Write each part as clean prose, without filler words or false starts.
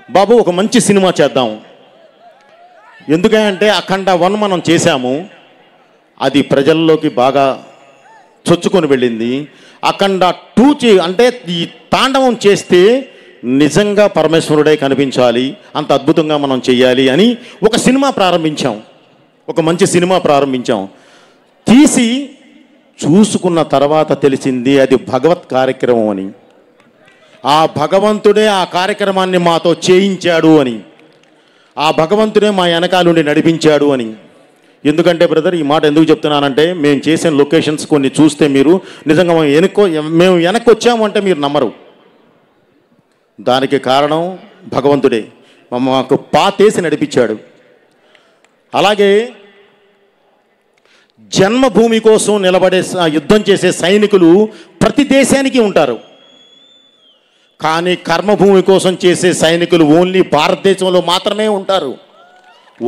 బాబు ఒక మంచి సినిమా చేద్దాం. ఎందుకంటే అఖండ 1 మనం చేశాము, అది ప్రజల్లోకి బాగా చొచ్చుకొని వెళ్ళింది. అఖండ 2 అంటే ఈ తాండవం చేస్తే నిజంగా పరమేశ్వరుడే కనిపించాలి, అంత అద్భుతంగా మనం చెయ్యాలి అని ఒక సినిమా ప్రారంభించాం. ఒక మంచి సినిమా ప్రారంభించాం. తీసి చూసుకున్న తర్వాత తెలిసింది అది భగవత్ కార్యక్రమం అని. ఆ భగవంతుడే ఆ కార్యక్రమాన్ని మాతో చేయించాడు అని, ఆ భగవంతుడే మా వెనకాలుండి నడిపించాడు అని. ఎందుకంటే బ్రదర్, ఈ మాట ఎందుకు చెప్తున్నానంటే, మేము చేసిన లొకేషన్స్ కొన్ని చూస్తే మీరు నిజంగా మేము వెనక్కి వచ్చాము అంటే మీరు నమ్మరు. దానికి కారణం భగవంతుడే మాకు పాతేసి నడిపించాడు. అలాగే జన్మభూమి కోసం నిలబడే యుద్ధం చేసే సైనికులు ప్రతి దేశానికి ఉంటారు, కానీ కర్మభూమి కోసం చేసే సైనికులు ఓన్లీ భారతదేశంలో మాత్రమే ఉంటారు.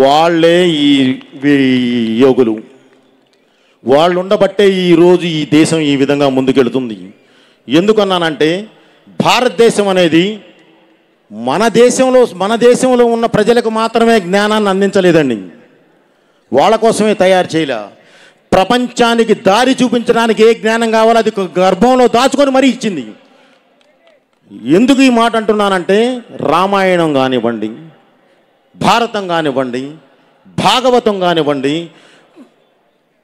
వాళ్ళే ఈ యోగులు. వాళ్ళు ఉండబట్టే ఈరోజు ఈ దేశం ఈ విధంగా ముందుకెళ్తుంది. ఎందుకన్నానంటే, భారతదేశం అనేది మన దేశంలో ఉన్న ప్రజలకు మాత్రమే జ్ఞానాన్ని అందించలేదండి, వాళ్ళ కోసమే తయారు చేయలే. ప్రపంచానికి దారి చూపించడానికి ఏ జ్ఞానం కావాలో అది గర్భంలో దాచుకొని మరీ ఇచ్చింది. ఎందుకు ఈ మాట అంటున్నానంటే, రామాయణం కానివ్వండి, భారతం కానివ్వండి, భాగవతం కానివ్వండి,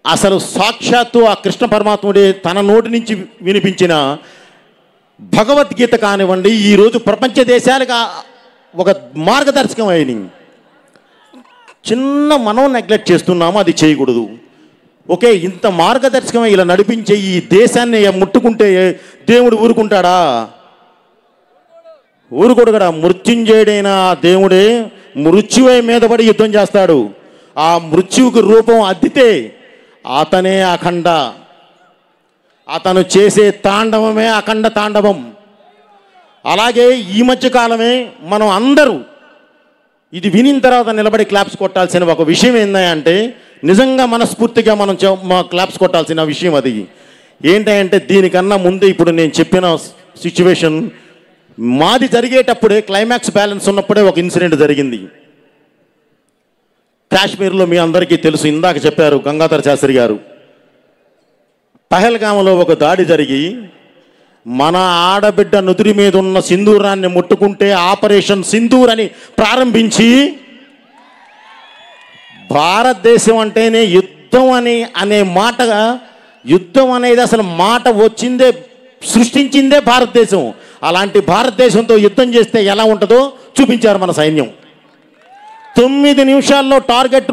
అసలు సాక్షాత్తు ఆ కృష్ణ పరమాత్ముడే తన నోటి నుంచి వినిపించిన భగవద్గీత కానివ్వండి, ఈరోజు ప్రపంచ దేశాలకు ఒక మార్గదర్శకం అయినాయి. చిన్న మనం నెగ్లెక్ట్ చేస్తున్నాము, అది చేయకూడదు. ఓకే, ఇంత మార్గదర్శకం ఇలా నడిపించే ఈ దేశాన్ని ముట్టుకుంటే దేవుడు ఊరుకుంటాడా? ఊరుకోడు కదా. మృత్యుంజయుడైన ఆ దేవుడే మృత్యువై మీద పడి యుద్ధం చేస్తాడు. ఆ మృత్యువుకి రూపం అద్దితే అతనే అఖండ. అతను చేసే తాండవమే అఖండ తాండవం. అలాగే ఈ మధ్యకాలమే మనం అందరూ ఇది వినిన తర్వాత నిలబడి క్లాప్స్ కొట్టాల్సిన ఒక విషయం ఏంటంటే, నిజంగా మనస్ఫూర్తిగా మనం క్లాప్స్ కొట్టాల్సిన విషయం అది ఏంటంటే, దీనికన్నా ముందు ఇప్పుడు నేను చెప్పిన సిచ్యువేషన్ మాది జరిగేటప్పుడే, క్లైమాక్స్ బ్యాలెన్స్ ఉన్నప్పుడే ఒక ఇన్సిడెంట్ జరిగింది కాశ్మీర్లో. మీ అందరికీ తెలుసు, ఇందాక చెప్పారు గంగాధర శాస్త్రి గారు. పహల్గామ్లో ఒక దాడి జరిగి మన ఆడబిడ్డ నుదురి మీద ఉన్న సింధూరాన్ని ముట్టుకుంటే ఆపరేషన్ సింధూర్ అని ప్రారంభించి, భారతదేశం అంటేనే యుద్ధం అనే మాటగా, యుద్ధం అనేది అసలు మాట వచ్చిందే, సృష్టించిందే భారతదేశం. అలాంటి భారతదేశంతో యుద్ధం చేస్తే ఎలా ఉంటుందో చూపించారు మన సైన్యం. 9 నిమిషాల్లో టార్గెట్